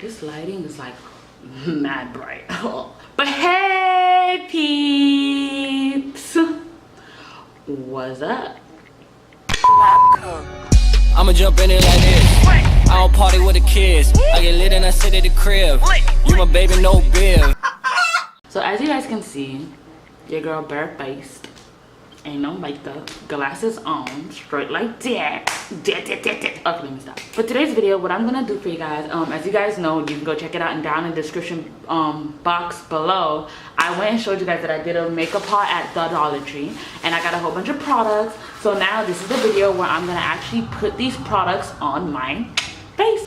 This lighting is like mad bright. But hey peeps, what's up? I'ma jump in it like this. I don't party with the kids. I get lit and I sit at the crib. You my baby, no bib. So as you guys can see, your girl barefaced, ain't no makeup, glasses on, straight like that. Okay, let me stop. For today's video, what I'm gonna do for you guys, as you guys know, you can go check it out and down in the description box below. I went and showed you guys that I did a makeup haul at the Dollar Tree, and I got a whole bunch of products. So now this is the video where I'm gonna actually put these products on my face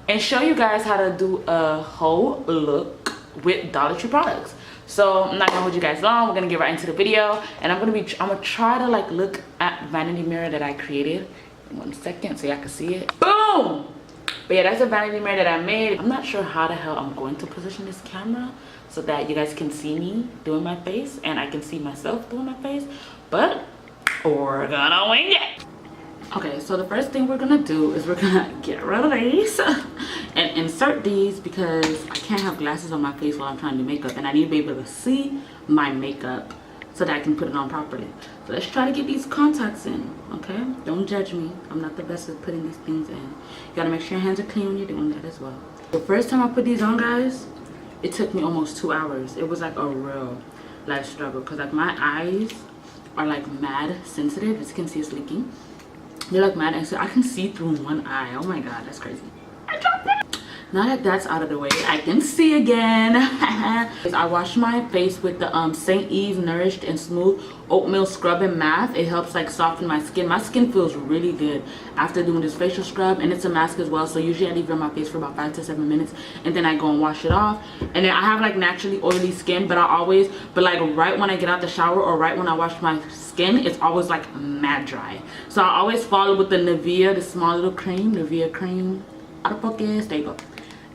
and show you guys how to do a whole look with Dollar Tree products. So I'm not gonna hold you guys long. We're gonna get right into the video, and I'm gonna try to like look at vanity mirror that I created in 1 second so y'all can see it. Boom. But yeah, that's a vanity mirror that I made. I'm not sure how the hell I'm going to position this camera so that you guys can see me doing my face and I can see myself doing my face, but we're gonna wing it. Okay, so the first thing we're gonna do is we're gonna get rid of these and insert these because I can't have glasses on my face while I'm trying to do makeup, and I need to be able to see my makeup so that I can put it on properly. So let's try to get these contacts in, okay? Don't judge me. I'm not the best at putting these things in. You gotta make sure your hands are clean when you're doing that as well. The first time I put these on, guys, it took me almost 2 hours. It was like a real life struggle because like my eyes are like mad sensitive. As you can see, it's leaking. They're like mad, and so I can see through one eye. Oh my god, that's crazy. I dropped it. Now that that's out of the way, I can see again. I wash my face with the St. Eve Nourished and Smooth Oatmeal Scrub and Mask. It helps like soften my skin. My skin feels really good after doing this facial scrub, and it's a mask as well. So usually I leave it on my face for about 5 to 7 minutes, and then I go and wash it off. And then I have like naturally oily skin, but like right when I get out the shower or right when I wash my skin, it's always like mad dry. So I always follow with the Nivea, the small little cream, Nivea cream. Out of focus, there you go.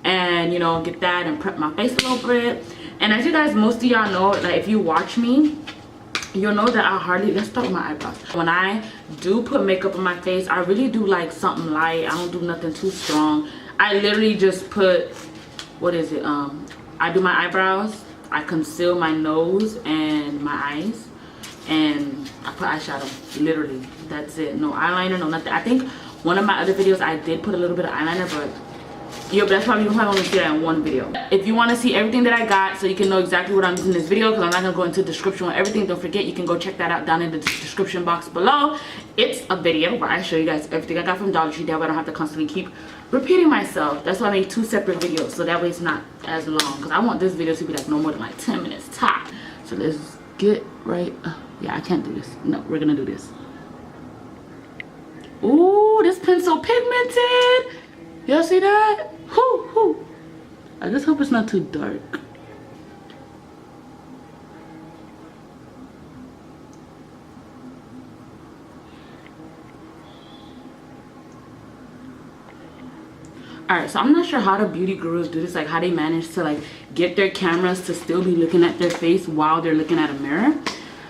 And you know, get that and prep my face a little bit. And as you guys, most of y'all know, like if you watch me, you'll know that I hardly, let's start with my eyebrows. When I do put makeup on my face, I really do like something light. I don't do nothing too strong. I literally just put, what is it, I do my eyebrows, I conceal my nose and my eyes, and I put eyeshadow. Literally, that's it. No eyeliner, no nothing. I think one of my other videos I did put a little bit of eyeliner, but that's probably you're probably only see that in one video. If you want to see everything that I got so you can know exactly what I'm using in this video, because I'm not gonna go into the description with everything, don't forget you can go check that out down in the description box below. It's a video where I show you guys everything I got from Dollar Tree. That way I don't have to constantly keep repeating myself. That's why I made 2 separate videos, so that way it's not as long, because I want this video to be like no more than like 10 minutes top. So let's get right. Yeah, I can't do this. No, we're gonna do this. Ooh, this pen's so pigmented. Y'all see that? Whoo, whoo. I just hope it's not too dark. Alright, so I'm not sure how the beauty gurus do this, like how they manage to like get their cameras to still be looking at their face while they're looking at a mirror.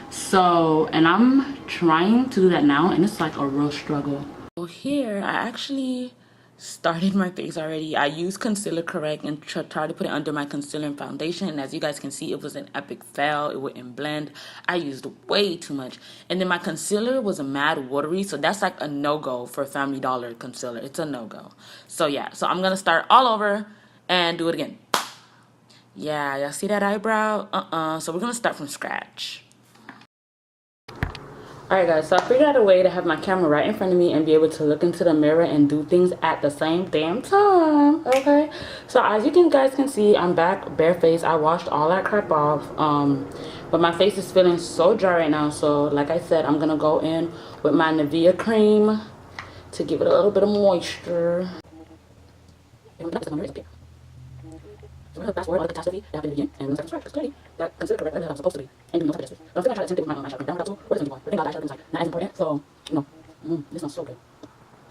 So, and I'm trying to do that now, and it's like a real struggle. So here, I actually started my face already. I used concealer correct and tried to put it under my concealer and foundation, and as you guys can see, it was an epic fail. It wouldn't blend. I used way too much, and then my concealer was a mad watery, so that's like a no-go for Family Dollar concealer. It's a no-go. So yeah, so I'm gonna start all over and do it again. Yeah, y'all see that eyebrow? So we're gonna start from scratch. Alright guys, so I figured out a way to have my camera right in front of me and be able to look into the mirror and do things at the same damn time, okay? So as you guys can see, I'm back barefaced. I washed all that crap off, but my face is feeling so dry right now. So like I said, I'm going to go in with my Nivea cream to give it a little bit of moisture. So we're going to fast forward all the catastrophe that happened in the beginning, and we're going to start from scratch, because clearly that consider correct that I'm supposed to be, and no suggested. I'm still going to try to attempt to with my eyeshadow down without or something, but I think eyeshadow is like not as important, so, you know, this smells so good.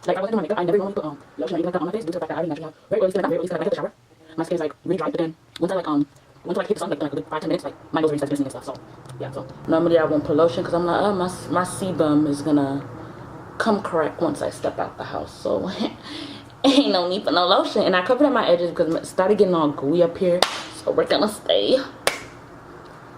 Like, I was into my makeup, I never normally put lotion or anything like that on my face due to the fact that I already naturally have very oily skin, not very oily skin, like I hit the shower. My skin is like really dry, but then once I hit the sun, like a good 5-10 minutes, like my nose already starts glistening and stuff, so, yeah, so. Normally I won't put lotion, because I'm like, oh, my sebum is going to come correct once I step out the house, so Ain't no need for no lotion. And I covered up my edges because it started getting all gooey up here. So we're gonna stay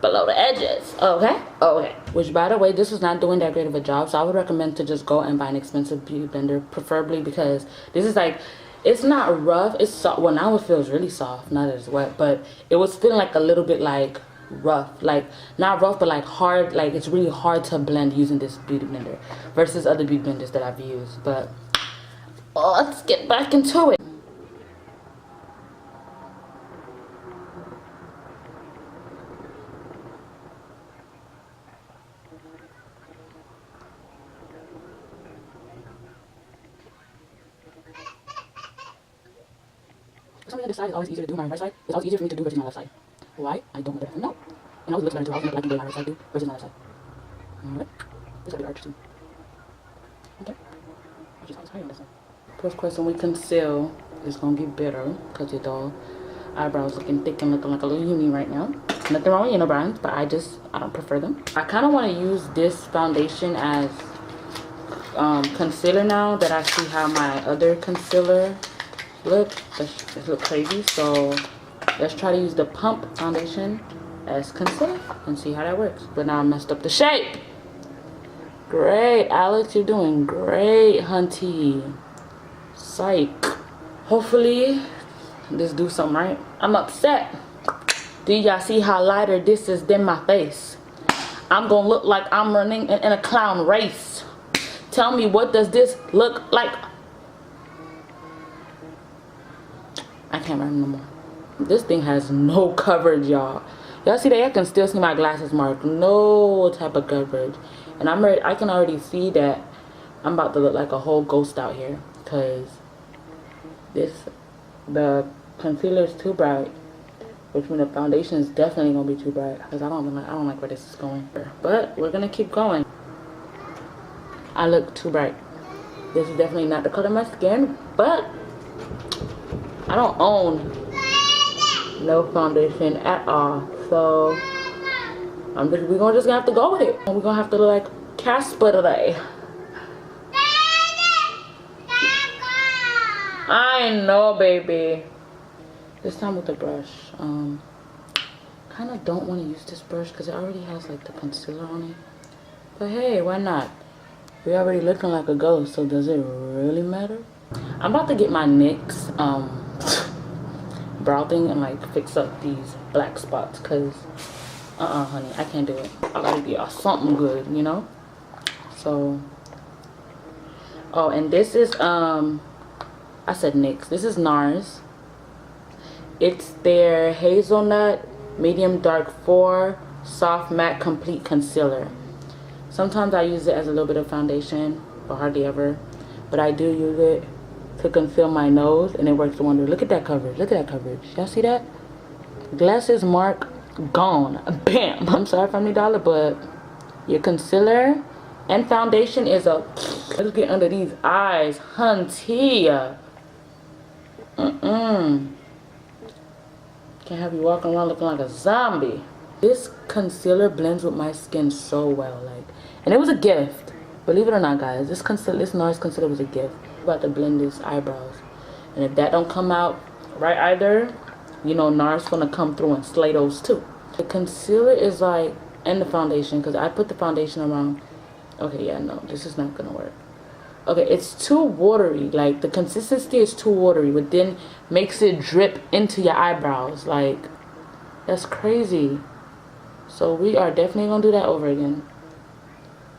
below the edges. Okay? Okay. Which, by the way, this was not doing that great of a job. So I would recommend to just go and buy an expensive beauty blender. Preferably because this is like, it's not rough. It's soft. Well, now it feels really soft. Not as wet. But it was feeling like a little bit like rough. Like, not rough, but like hard. Like, it's really hard to blend using this beauty blender. Versus other beauty blenders that I've used. But let's get back into it. For some reason, this side is always easier to do. My right side is always easier for me to do versus my left side. Why? I don't know. And I always look better too. I always look like the way my right side do versus my left side. Alright. This side is arch too. Okay. I just always higher on this side. Of course, when we conceal, it's gonna get better because your doll eyebrows looking thick and looking like a little uni right now. Nothing wrong with unibrows, but I don't prefer them. I kind of want to use this foundation as concealer now that I see how my other concealer look. It look crazy. So let's try to use the pump foundation as concealer and see how that works. But now I messed up the shape. Great, Alex, you're doing great, hunty. Psych. Hopefully this do something right. I'm upset. Do y'all see how lighter this is than my face? I'm gonna look like I'm running in a clown race. Tell me, what does this look like? I can't remember no more. This thing has no coverage, y'all. Y'all see that? I can still see my glasses mark. No type of coverage. And I can already see that I'm about to look like a whole ghost out here. Because the concealer is too bright. Which means the foundation is definitely going to be too bright. Because I don't like where this is going. But we're going to keep going. I look too bright. This is definitely not the color of my skin. But I don't own no foundation at all. So we're gonna just have to go with it. And we're gonna have to look like Casper today. I know, baby. This time with the brush. Kind of don't want to use this brush because it already has like the concealer on it. But hey, why not? We're already looking like a ghost, so does it really matter? I'm about to get my NYX brow thing and like fix up these black spots because honey, I can't do it. I gotta get y'all something good, you know. So and this is I said NYX. This is NARS. It's their hazelnut medium dark 4 soft matte complete concealer. Sometimes I use it as a little bit of foundation, but hardly ever. But I do use it to conceal my nose, and it works a wonder. Look at that coverage. Look at that coverage. Y'all see that? Glasses mark gone. Bam. I'm sorry, Family Dollar, but your concealer and foundation is a. Let's get under these eyes, hunty. Can't have you walking around looking like a zombie. This concealer blends with my skin so well, like, and it was a gift. Believe it or not, guys, this NARS concealer was a gift. I'm about to blend these eyebrows, and if that don't come out right either, you know NARS gonna come through and slay those too. The concealer is like, and the foundation, because I put the foundation around. Okay, yeah, no, this is not gonna work. Okay, it's too watery. Like, the consistency is too watery, but then makes it drip into your eyebrows. Like, that's crazy. So we are definitely gonna do that over again.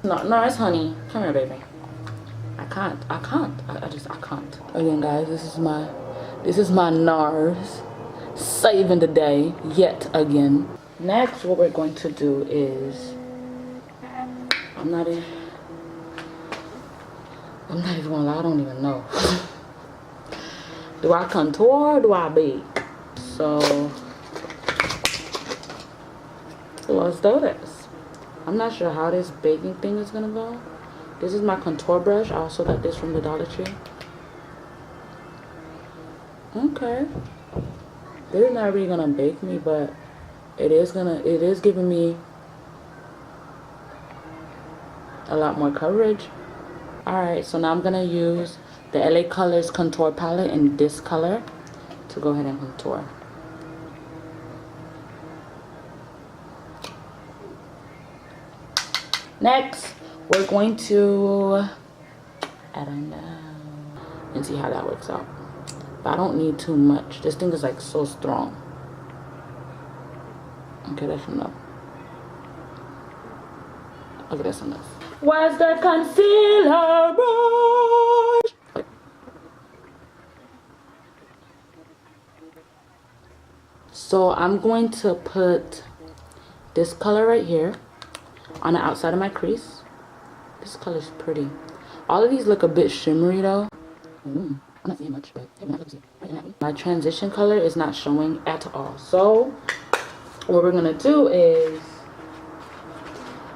No, it's honey. Come here, baby. I can't. I can't. Again, guys, this is my NARS saving the day yet again. Next, what we're going to do is, I'm not even gonna lie, I don't even know. Do I contour or do I bake? So let's do this. I'm not sure how this baking thing is gonna go. This is my contour brush. I also got this from the Dollar Tree. Okay. This is not really gonna bake me, but it is giving me a lot more coverage. Alright, so now I'm gonna use the LA Colors contour palette in this color to go ahead and contour. Next, we're going to add on down and see how that works out. But I don't need too much. This thing is like so strong. Okay, that's enough. Okay, that's enough. Where's the concealer brush? So I'm going to put this color right here on the outside of my crease. This color is pretty. All of these look a bit shimmery though. I'm not seeing much, but my transition color is not showing at all. So what we're gonna do is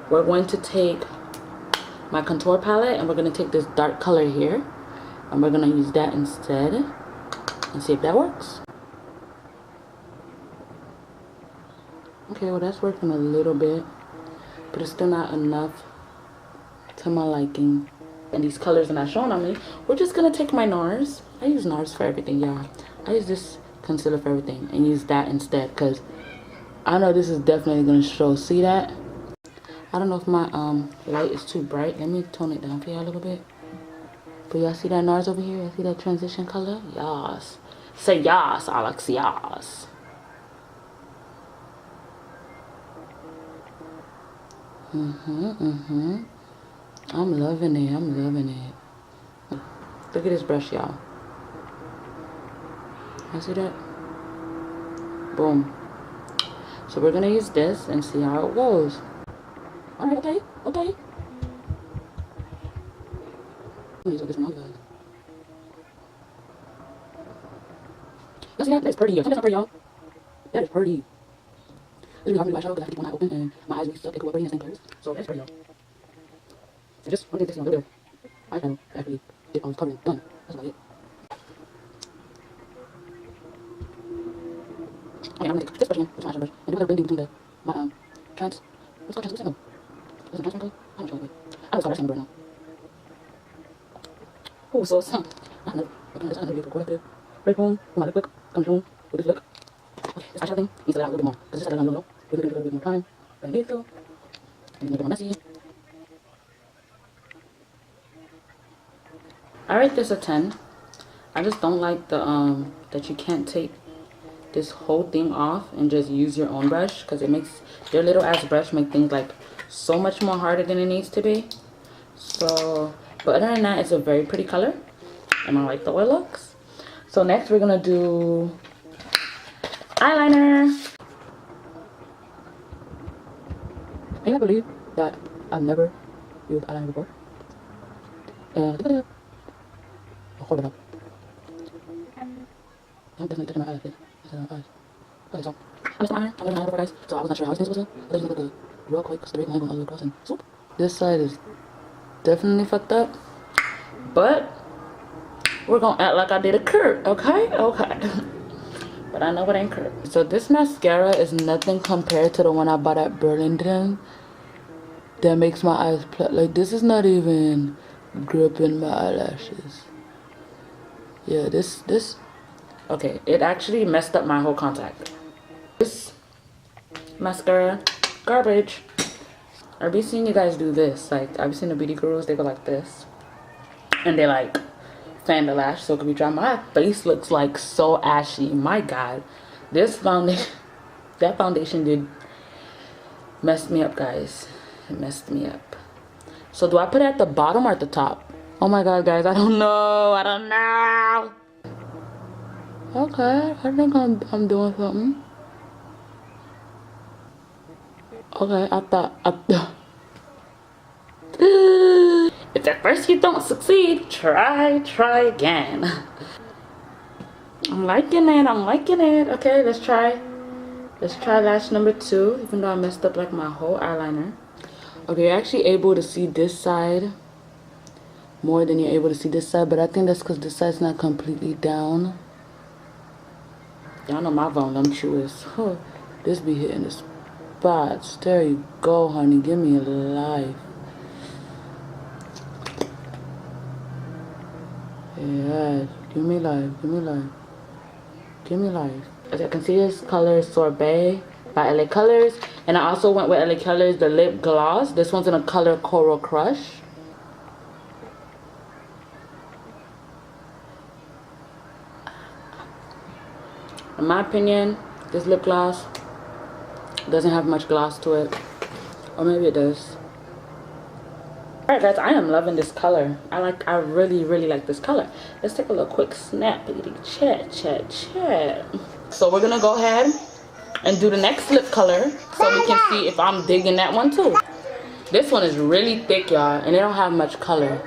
we're going to take my contour palette and we're gonna take this dark color here and we're gonna use that instead and see if that works. Okay, well that's working a little bit, but it's still not enough to my liking. And these colors are not showing on me. We're just gonna take my NARS. I use NARS for everything, y'all. I use this concealer for everything and use that instead because I know this is definitely gonna show. See that? I don't know if my light is too bright. Let me tone it down for y'all a little bit. But y'all see that NARS over here? Y'all see that transition color? Yas. Say yas, Alex, yas. I'm loving it. I'm loving it. Look at this brush, y'all. You see that? Boom. So we're gonna use this and see how it goes. Alright, okay, okay. Let's see that? That's pretty. That's pretty, y'all. That is pretty. This is really hard for me to eyeshadow because I have to keep one eye open and my eyes really suck. They could work pretty in the same colors. So that's pretty, y'all. I just want to get this in a little bit of eyeshadow to actually get all this covering done. That's about it. Okay, I'm gonna take this brush again, this eyeshadow brush, and do a little blending between my what's it called, translucent? Is it translucent? I don't know what I was called right now. Oh, so some. I'm gonna do corrective. Right home, with my lip look, comes home with this look. Okay, this eyeshadow thing needs to lay out a little bit more, because this eyeshadow is a little low. We're gonna give it a little bit more time. Right here, so. And a little bit more messy. I rate this a 10. I just don't like the that you can't take this whole thing off and just use your own brush, because it makes your little ass brush make things like so much more harder than it needs to be. So, but other than that, it's a very pretty color and I like the way it looks. So next we're gonna do eyeliner. I can't believe that I've never used eyeliner before. And hold it up. I'm definitely touching my eyes. Okay, so I'm just eyeliner. I'm gonna eyeliner, guys. So I was not sure how it's supposed to. I just look real quick, straight line going all the way across and swoop. This side is definitely fucked up, but we're gonna act like I did a curve, okay? Okay. But I know it ain't curved. So this mascara is nothing compared to the one I bought at Burlington that makes my eyes like this is not even gripping my eyelashes. Yeah, this okay, it actually messed up my whole contact. This mascara, garbage. I've been seeing you guys do this. Like, I've seen the beauty gurus, they go like this. And they like fan the lash so it can be dry. My face looks like so ashy. My God. This foundation, that foundation did mess me up, guys. It messed me up. So do I put it at the bottom or at the top? Oh my God, guys, I don't know. I don't know. Okay, I think I'm doing something. Okay, I thought if at first you don't succeed, try again. I'm liking it. Okay, let's try lash number 2, even though I messed up like my whole eyeliner. Okay, you're actually able to see this side more than you're able to see this side, but I think that's because this side's not completely down. Y'all know my voluptuous. This be hitting the spots. There you go, honey. Give me a life. Yes, give me life, give me life, give me life. As you can see, this color is Sorbet by LA Colors, and I also went with LA Colors the lip gloss. This one's in a color Coral Crush. In my opinion, this lip gloss doesn't have much gloss to it, or maybe it does. Alright guys, I am loving this color. I really like this color. Let's take a little quick snap. Chat. So we're gonna go ahead and do the next lip color so we can see if I'm digging that one too. This one is really thick, y'all, and it don't have much color.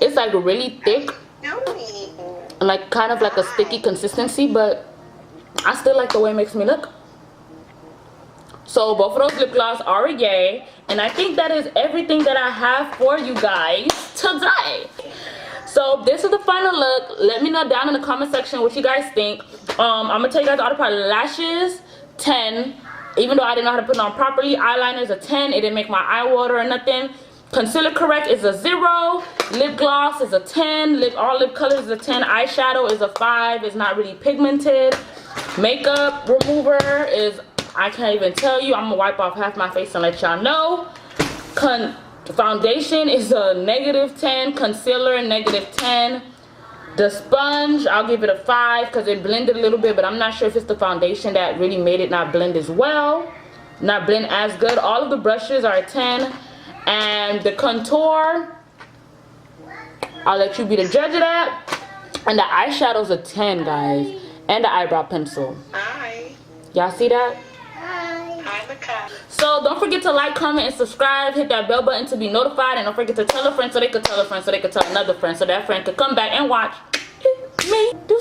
It's like really thick, like kind of like a sticky consistency, but I still like the way it makes me look. So both of those lip gloss are a yay, and I think that is everything that I have for you guys today. So this is the final look. Let me know down in the comment section what you guys think. I'm gonna tell you guys all the part. Lashes 10, even though I didn't know how to put it on properly. Eyeliner is a 10. It didn't make my eye water or nothing. Concealer correct is a 0. Lip gloss is a 10. All lip colors is a 10. Eyeshadow is a 5. It's not really pigmented. Makeup remover is, I can't even tell you. I'm gonna wipe off half my face and let y'all know. Foundation is a -10. Concealer -10. The sponge, I'll give it a 5 because it blended a little bit, but I'm not sure if it's the foundation that really made it not blend as well, not blend as good. All of the brushes are a 10, and the contour, I'll let you be the judge of that. And the eyeshadow's a 10, guys, and the eyebrow pencil. Hi. Y'all see that? So don't forget to like, comment, and subscribe. Hit that bell button to be notified, and don't forget to tell a friend so they could tell a friend so they could tell another friend so that friend could come back and watch me do